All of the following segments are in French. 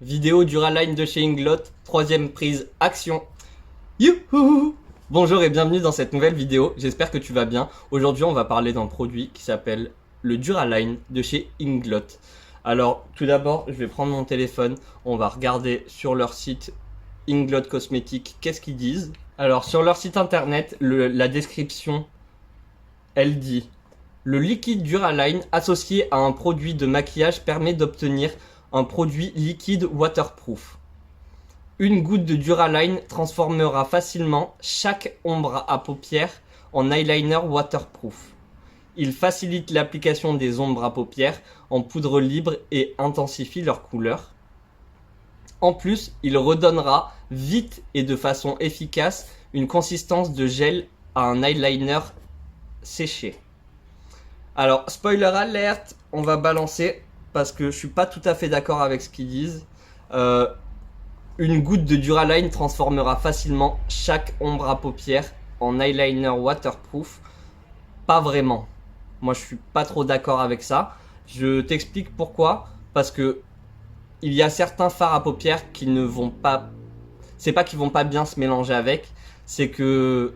Vidéo Duraline de chez Inglot, troisième prise, action. Youhou! Bonjour et bienvenue dans cette nouvelle vidéo, j'espère que tu vas bien. Aujourd'hui on va parler d'un produit qui s'appelle le Duraline de chez Inglot. Alors tout d'abord je vais prendre mon téléphone, on va regarder sur leur site Inglot Cosmétiques qu'est-ce qu'ils disent. Alors sur leur site internet, la description elle dit: le liquide Duraline associé à un produit de maquillage permet d'obtenir un produit liquide waterproof. Une goutte de Duraline transformera facilement chaque ombre à paupières en eyeliner waterproof. Il facilite l'application des ombres à paupières en poudre libre et intensifie leur couleur. En plus, il redonnera vite et de façon efficace une consistance de gel à un eyeliner séché. Alors, spoiler alert, on va balancer parce que je suis pas tout à fait d'accord avec ce qu'ils disent. Une goutte de Duraline transformera facilement chaque ombre à paupières en eyeliner waterproof. Pas vraiment. Moi, je suis pas trop d'accord avec ça. Je t'explique pourquoi. Parce que il y a certains fards à paupières qui ne vont pas. C'est pas qu'ils vont pas bien se mélanger avec. C'est que,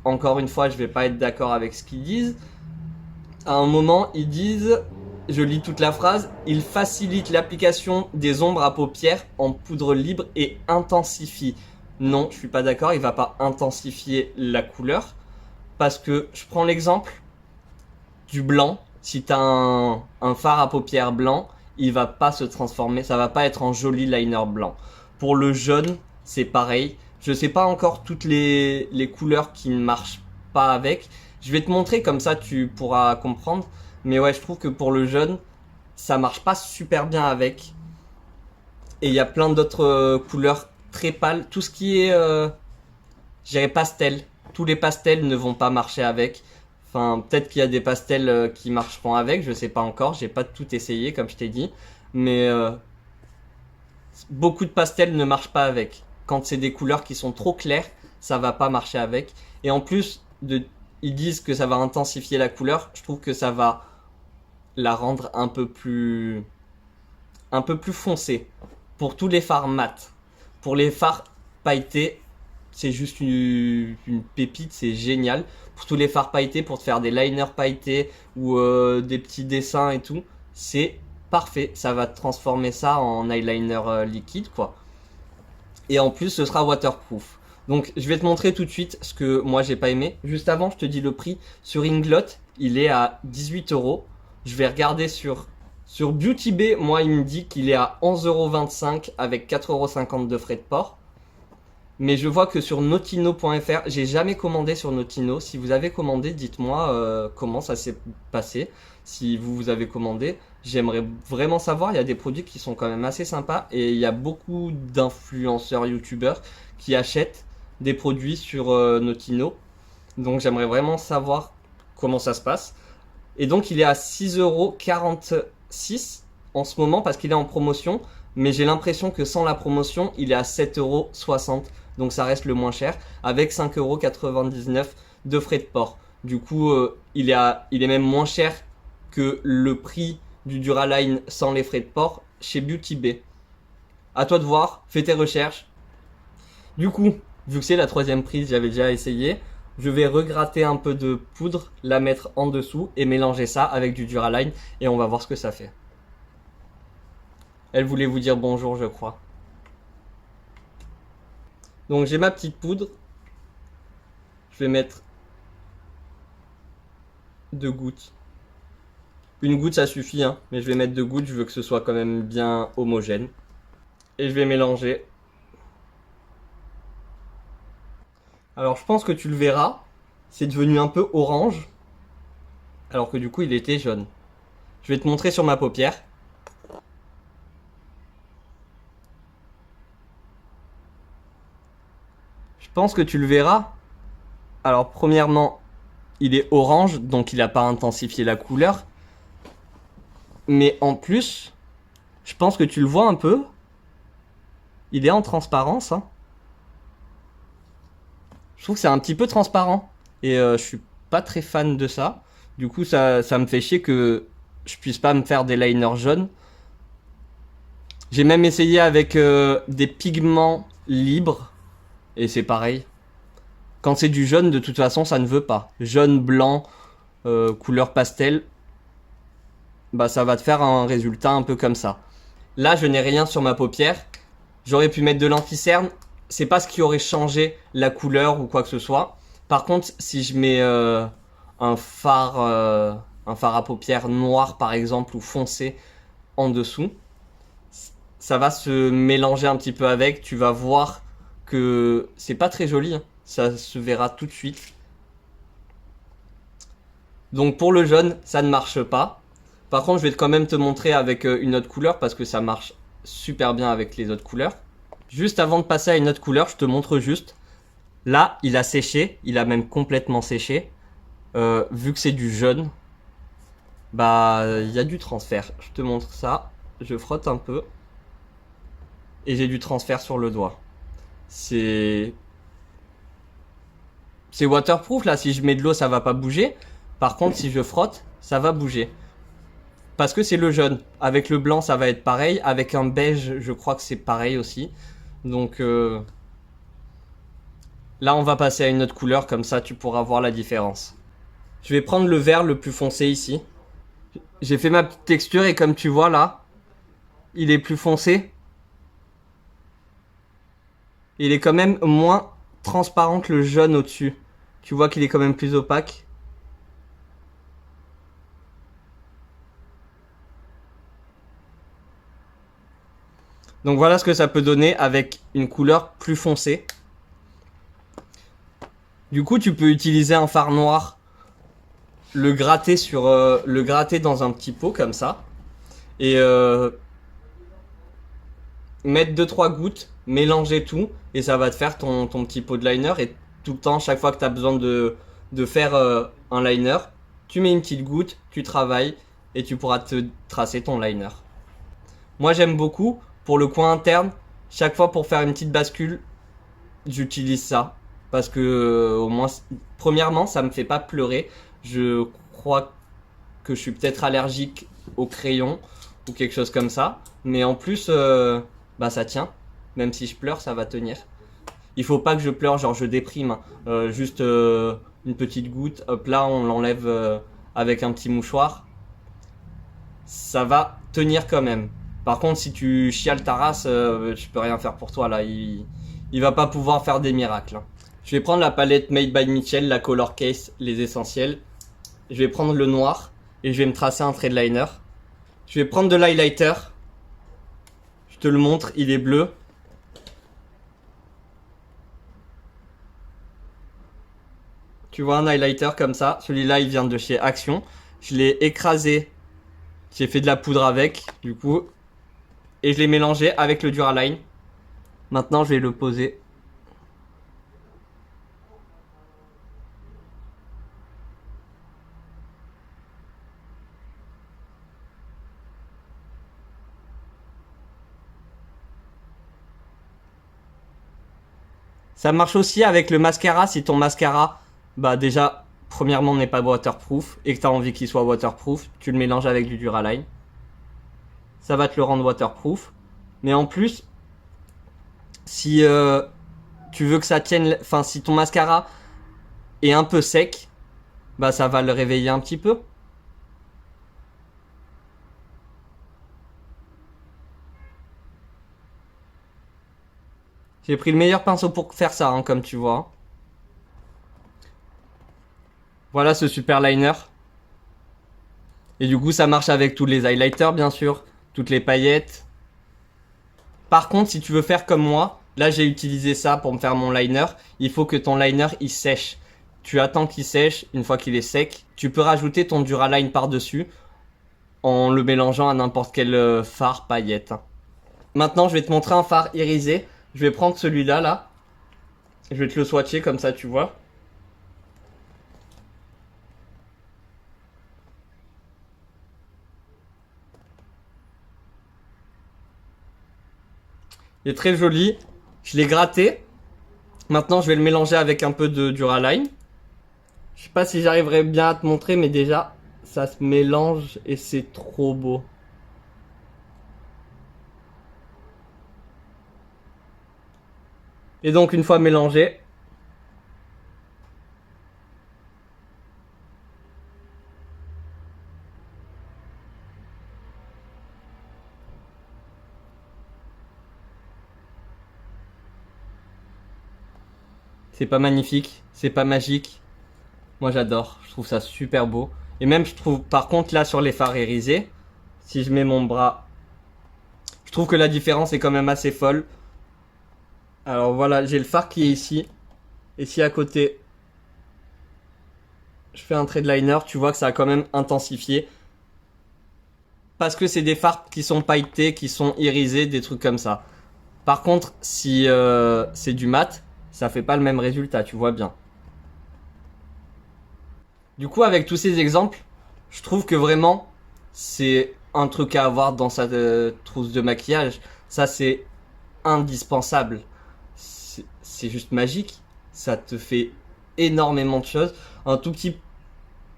encore une fois, je vais pas être d'accord avec ce qu'ils disent. À un moment, ils disent, je lis toute la phrase, il facilite l'application des ombres à paupières en poudre libre et intensifie. Non, je suis pas d'accord, il va pas intensifier la couleur. Parce que je prends l'exemple du blanc. Si tu as un fard à paupières blanc, il va pas se transformer, ça va pas être un joli liner blanc. Pour le jaune, c'est pareil. Je sais pas encore toutes les couleurs qui ne marchent pas avec. Je vais te montrer, comme ça tu pourras comprendre. Mais ouais, je trouve que pour le jaune, ça marche pas super bien avec. Et il y a plein d'autres couleurs très pâles. Tout ce qui est, je dirais pastel. Tous les pastels ne vont pas marcher avec. Enfin, peut-être qu'il y a des pastels qui marcheront avec, je sais pas encore. J'ai pas tout essayé, comme je t'ai dit. Mais beaucoup de pastels ne marchent pas avec. Quand c'est des couleurs qui sont trop claires, ça va pas marcher avec. Et en plus, ils disent que ça va intensifier la couleur. Je trouve que ça va la rendre un peu plus foncée. Pour tous les fards mat. Pour les fards pailletés, c'est juste une pépite, c'est génial. Pour tous les fards pailletés, pour te faire des liners pailletés ou des petits dessins et tout, c'est parfait. Ça va transformer ça en eyeliner liquide, quoi. Et en plus, ce sera waterproof. Donc, je vais te montrer tout de suite ce que moi j'ai pas aimé. Juste avant, je te dis le prix. Sur Inglot, il est à 18 euros. Je vais regarder sur Beauty Bay. Moi, il me dit qu'il est à 11,25 € avec 4,50 € de frais de port. Mais je vois que sur notino.fr, j'ai jamais commandé sur Notino. Si vous avez commandé, dites-moi comment ça s'est passé. Si vous avez commandé, j'aimerais vraiment savoir. Il y a des produits qui sont quand même assez sympas et il y a beaucoup d'influenceurs youtubeurs qui achètent des produits sur Notino. Donc j'aimerais vraiment savoir comment ça se passe. Et donc il est à 6,46 € en ce moment parce qu'il est en promotion. Mais j'ai l'impression que sans la promotion, il est à 7,60 €. Donc ça reste le moins cher, avec 5,99 € de frais de port. Du coup, il est même moins cher que le prix du Duraline sans les frais de port chez Beauty Bay. À toi de voir, fais tes recherches. Du coup, vu que c'est la troisième prise, j'avais déjà essayé, je vais regratter un peu de poudre, la mettre en dessous et mélanger ça avec du Duraline et on va voir ce que ça fait. Elle voulait vous dire bonjour, je crois. Donc j'ai ma petite poudre. Je vais mettre 2 gouttes. Une goutte ça suffit, hein, mais je vais mettre 2 gouttes, je veux que ce soit quand même bien homogène. Et je vais mélanger. Alors je pense que tu le verras, c'est devenu un peu orange, alors que du coup il était jaune. Je vais te montrer sur ma paupière. Je pense que tu le verras. Alors premièrement, il est orange, donc il n'a pas intensifié la couleur. Mais en plus, je pense que tu le vois un peu. Il est en transparence, hein. Je trouve que c'est un petit peu transparent. Et je suis pas très fan de ça. Du coup, ça me fait chier que je puisse pas me faire des liners jaunes. J'ai même essayé avec des pigments libres. Et c'est pareil. Quand c'est du jaune, de toute façon, ça ne veut pas. Jaune, blanc, couleur pastel. Bah ça va te faire un résultat un peu comme ça. Là, je n'ai rien sur ma paupière. J'aurais pu mettre de l'anti-cerne. C'est pas ce qui aurait changé la couleur ou quoi que ce soit. Par contre, si je mets un fard à paupières noir par exemple ou foncé en dessous, ça va se mélanger un petit peu avec. Tu vas voir que c'est pas très joli, hein. Ça se verra tout de suite. Donc pour le jaune, ça ne marche pas. Par contre, je vais quand même te montrer avec une autre couleur parce que ça marche super bien avec les autres couleurs. Juste avant de passer à une autre couleur, je te montre juste. Là, il a séché, il a même complètement séché. Vu que c'est du jaune, bah il y a du transfert. Je te montre ça. Je frotte un peu. Et j'ai du transfert sur le doigt. C'est waterproof là, si je mets de l'eau ça va pas bouger. Par contre si je frotte, ça va bouger. Parce que c'est le jaune. Avec le blanc ça va être pareil. Avec un beige je crois que c'est pareil aussi. Donc là on va passer à une autre couleur, comme ça tu pourras voir la différence. Je vais prendre le vert le plus foncé ici. J'ai fait ma petite texture et comme tu vois là, il est plus foncé. Il est quand même moins transparent que le jaune au-dessus. Tu vois qu'il est quand même plus opaque. Donc voilà ce que ça peut donner avec une couleur plus foncée. Du coup, tu peux utiliser un fard noir, le gratter dans un petit pot comme ça, et mettre 2-3 gouttes, mélanger tout, et ça va te faire ton petit pot de liner. Et tout le temps, chaque fois que tu as besoin de faire un liner, tu mets une petite goutte, tu travailles, et tu pourras te tracer ton liner. Moi j'aime beaucoup, pour le coin interne, chaque fois pour faire une petite bascule, j'utilise ça. Parce que au moins, premièrement, ça me fait pas pleurer. Je crois que je suis peut-être allergique au crayon ou quelque chose comme ça. Mais en plus, bah ça tient. Même si je pleure, ça va tenir. Il faut pas que je pleure, genre je déprime, hein. Juste une petite goutte, hop là, on l'enlève avec un petit mouchoir. Ça va tenir quand même. Par contre, si tu chiales ta race, je peux rien faire pour toi là. Il va pas pouvoir faire des miracles, hein. Je vais prendre la palette Made by Mitchell, la Color Case, les essentiels. Je vais prendre le noir et je vais me tracer un trait de liner. Je vais prendre de l'highlighter. Je te le montre, il est bleu. Tu vois un highlighter comme ça. Celui-là, il vient de chez Action. Je l'ai écrasé. J'ai fait de la poudre avec, du coup. Et je l'ai mélangé avec le Duraline. Maintenant, je vais le poser. Ça marche aussi avec le mascara. Si ton mascara, bah déjà, premièrement, n'est pas waterproof et que tu as envie qu'il soit waterproof, tu le mélanges avec du Duraline. Ça va te le rendre waterproof. Mais en plus, si tu veux que ça tienne, enfin si ton mascara est un peu sec, bah ça va le réveiller un petit peu. J'ai pris le meilleur pinceau pour faire ça, hein, comme tu vois. Voilà ce super liner. Et du coup, ça marche avec tous les highlighters, bien sûr, toutes les paillettes. Par contre, si tu veux faire comme moi, là j'ai utilisé ça pour me faire mon liner. Il faut que ton liner il sèche. Tu attends qu'il sèche. Une fois qu'il est sec, tu peux rajouter ton Duraline par-dessus en le mélangeant à n'importe quel fard paillette. Maintenant, je vais te montrer un fard irisé. Je vais prendre celui-là, là. Je vais te le swatcher comme ça, tu vois. Il est très joli. Je l'ai gratté. Maintenant, je vais le mélanger avec un peu de Duraline. Je sais pas si j'arriverai bien à te montrer, mais déjà, ça se mélange et c'est trop beau. Et donc une fois mélangé, c'est pas magnifique, c'est pas magique. Moi j'adore, je trouve ça super beau. Et même je trouve, par contre là sur les fards irisés, si je mets mon bras, je trouve que la différence est quand même assez folle. Alors voilà, j'ai le fard qui est ici. Et si à côté, je fais un trait de liner, tu vois que ça a quand même intensifié. Parce que c'est des fards qui sont pailletés, qui sont irisés, des trucs comme ça. Par contre, si c'est du mat, ça fait pas le même résultat, tu vois bien. Du coup, avec tous ces exemples, je trouve que vraiment, c'est un truc à avoir dans sa trousse de maquillage. Ça, c'est indispensable. C'est juste magique. Ça te fait énormément de choses. Un tout petit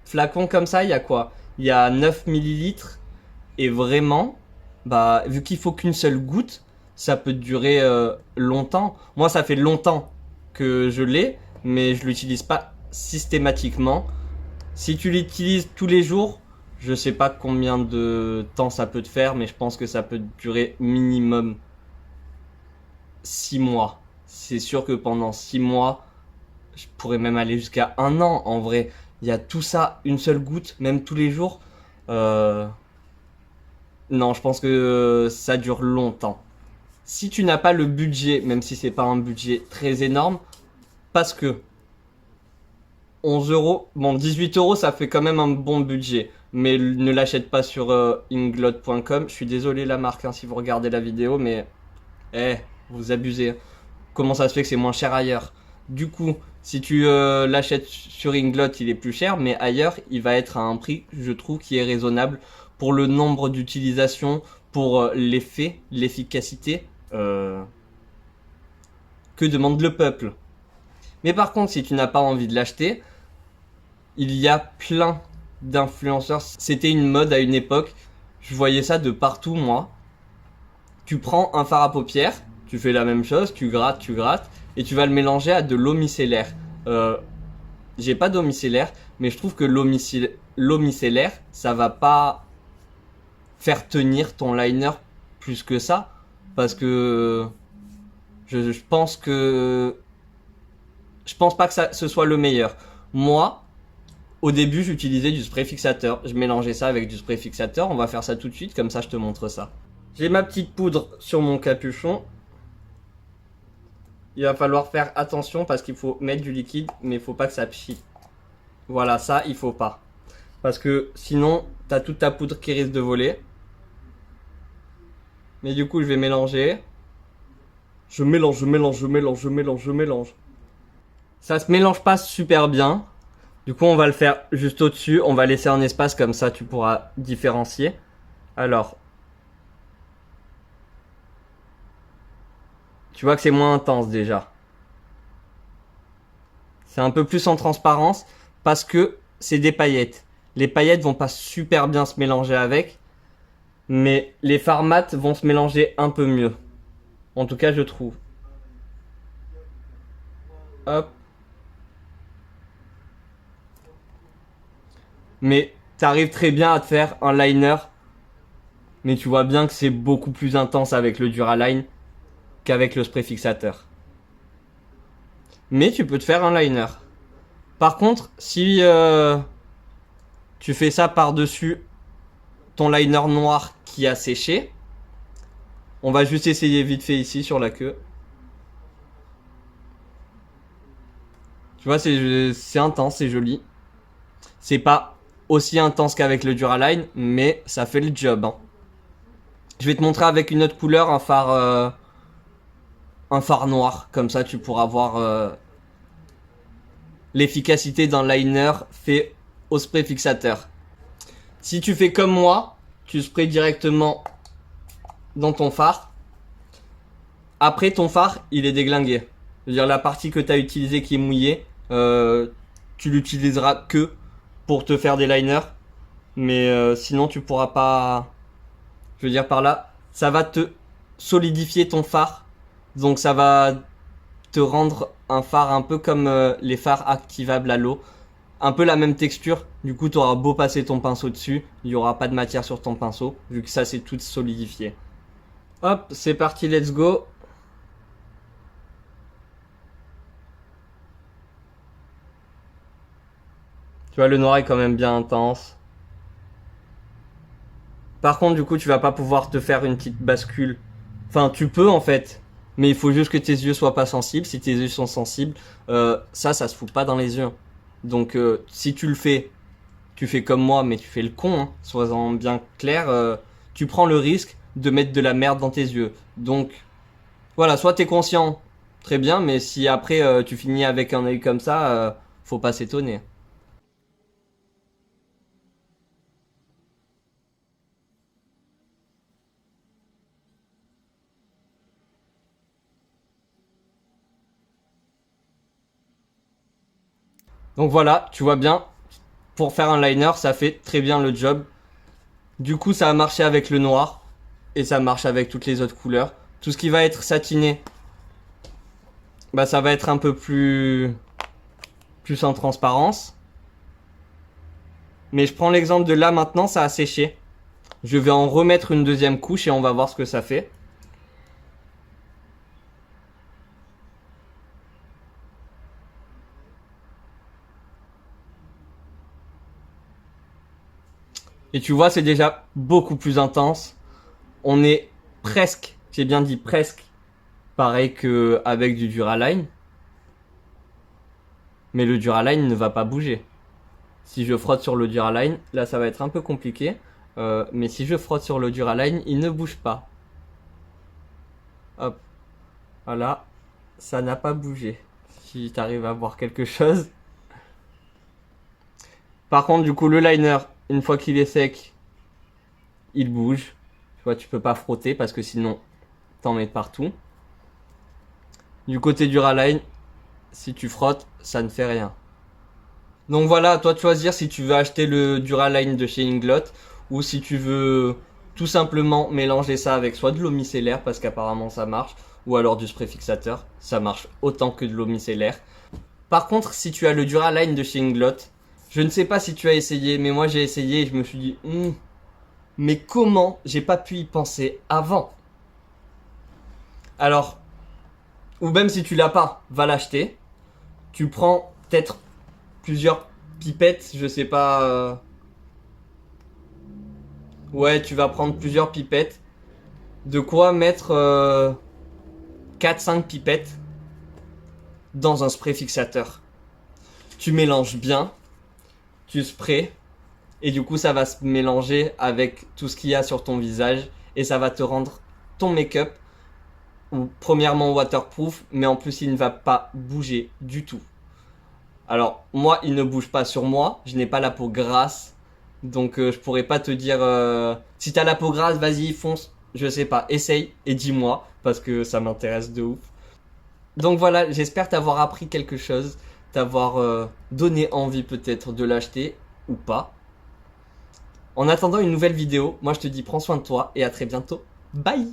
flacon comme ça, il y a quoi? Il y a 9 millilitres. Et vraiment, bah, vu qu'il faut qu'une seule goutte, ça peut durer longtemps. Moi, ça fait longtemps que je l'ai, mais je l'utilise pas systématiquement. Si tu l'utilises tous les jours, je sais pas combien de temps ça peut te faire, mais je pense que ça peut durer minimum 6 mois. C'est sûr que pendant 6 mois, je pourrais même aller jusqu'à un an en vrai. Il y a tout ça, une seule goutte, même tous les jours. Euh, Non, je pense que ça dure longtemps. Si tu n'as pas le budget, même si c'est pas un budget très énorme, parce que 11 euros, bon 18 euros ça fait quand même un bon budget, mais ne l'achète pas sur inglot.com. Je suis désolé la marque hein, si vous regardez la vidéo, mais vous abusez. Comment ça se fait que c'est moins cher ailleurs? Du coup, si tu l'achètes sur Inglot, il est plus cher, mais ailleurs, il va être à un prix, je trouve, qui est raisonnable pour le nombre d'utilisations, pour l'effet, l'efficacité que demande le peuple. Mais par contre, si tu n'as pas envie de l'acheter, il y a plein d'influenceurs. C'était une mode à une époque. Je voyais ça de partout, moi. Tu prends un fard à paupières, tu fais la même chose, tu grattes, et tu vas le mélanger à de l'eau micellaire. Euh, j'ai pas d'eau micellaire, mais je trouve que l'eau micellaire, ça va pas faire tenir ton liner plus que ça, parce que je pense que je pense pas que ce soit le meilleur. Moi, au début, j'utilisais du spray fixateur. Je mélangeais ça avec du spray fixateur. On va faire ça tout de suite, comme ça je te montre ça. J'ai ma petite poudre sur mon capuchon. Il va falloir faire attention parce qu'il faut mettre du liquide, mais il faut pas que ça pchie. Voilà, ça, il faut pas. Parce que sinon, t'as toute ta poudre qui risque de voler. Mais du coup, je vais mélanger. Je mélange, je mélange, je mélange, je mélange, je mélange. Ça se mélange pas super bien. Du coup, on va le faire juste au-dessus. On va laisser un espace comme ça, tu pourras différencier. Alors, tu vois que c'est moins intense déjà. C'est un peu plus en transparence parce que c'est des paillettes. Les paillettes vont pas super bien se mélanger avec, mais les fards mat vont se mélanger un peu mieux. En tout cas, je trouve. Hop. Mais t'arrives très bien à te faire un liner, mais tu vois bien que c'est beaucoup plus intense avec le Duraline qu'avec le spray fixateur. Mais tu peux te faire un liner. Par contre, si tu fais ça par-dessus ton liner noir qui a séché, on va juste essayer vite fait ici sur la queue. Tu vois, c'est intense, c'est joli. C'est pas aussi intense qu'avec le Duraline, mais ça fait le job. Hein. Je vais te montrer avec une autre couleur un phare noir. Comme ça, tu pourras voir l'efficacité d'un liner fait au spray fixateur. Si tu fais comme moi, tu sprays directement dans ton phare. Après, ton phare, il est déglingué. C'est-à-dire la partie que tu as utilisée qui est mouillée, tu l'utiliseras que pour te faire des liners. Mais sinon, tu pourras pas... Je veux dire par là, ça va te solidifier ton phare. Donc ça va te rendre un fard un peu comme les fards activables à l'eau. Un peu la même texture, du coup tu auras beau passer ton pinceau dessus, il n'y aura pas de matière sur ton pinceau, vu que ça c'est tout solidifié. Hop, c'est parti, let's go. Tu vois, le noir est quand même bien intense. Par contre, du coup, tu vas pas pouvoir te faire une petite bascule. Enfin, tu peux en fait, mais il faut juste que tes yeux soient pas sensibles. Si tes yeux sont sensibles, ça se fout pas dans les yeux. Donc, si tu le fais, tu fais comme moi, mais tu fais le con, hein, sois-en bien clair. Tu prends le risque de mettre de la merde dans tes yeux. Donc, voilà, soit t'es conscient, très bien, mais si après tu finis avec un œil comme ça, faut pas s'étonner. Donc voilà, tu vois bien, pour faire un liner, ça fait très bien le job. Du coup, ça a marché avec le noir et ça marche avec toutes les autres couleurs. Tout ce qui va être satiné, bah ça va être un peu plus en transparence. Mais je prends l'exemple de là maintenant, ça a séché. Je vais en remettre une deuxième couche et on va voir ce que ça fait. Et tu vois, c'est déjà beaucoup plus intense. On est presque, j'ai bien dit presque, pareil qu'avec du Duraline. Mais le Duraline ne va pas bouger. Si je frotte sur le Duraline, là ça va être un peu compliqué. Mais si je frotte sur le Duraline, il ne bouge pas. Hop, voilà, ça n'a pas bougé. Si tu arrives à voir quelque chose. Par contre, du coup, le liner, une fois qu'il est sec, il bouge. Tu vois, tu peux pas frotter parce que sinon, t'en mets partout. Du côté Duraline, si tu frottes, ça ne fait rien. Donc voilà, à toi de choisir si tu veux acheter le Duraline de chez Inglot ou si tu veux tout simplement mélanger ça avec soit de l'eau micellaire parce qu'apparemment ça marche ou alors du spray fixateur, ça marche autant que de l'eau micellaire. Par contre, si tu as le Duraline de chez Inglot, je ne sais pas si tu as essayé, mais moi j'ai essayé et je me suis dit mais comment j'ai pas pu y penser avant? Alors, ou même si tu l'as pas, va l'acheter. Tu prends peut-être plusieurs pipettes, je sais pas. Ouais, tu vas prendre plusieurs pipettes. De quoi mettre 4-5 pipettes dans un spray fixateur. Tu mélanges bien, tu sprays, et du coup ça va se mélanger avec tout ce qu'il y a sur ton visage, et ça va te rendre ton make-up, premièrement waterproof, mais en plus il ne va pas bouger du tout. Alors moi il ne bouge pas sur moi, je n'ai pas la peau grasse, donc je pourrais pas te dire si t'as la peau grasse vas-y fonce, je sais pas, essaye et dis-moi parce que ça m'intéresse de ouf. Donc voilà, j'espère t'avoir appris quelque chose, t'avoir donné envie peut-être de l'acheter ou pas. En attendant une nouvelle vidéo, moi je te dis prends soin de toi et à très bientôt. Bye.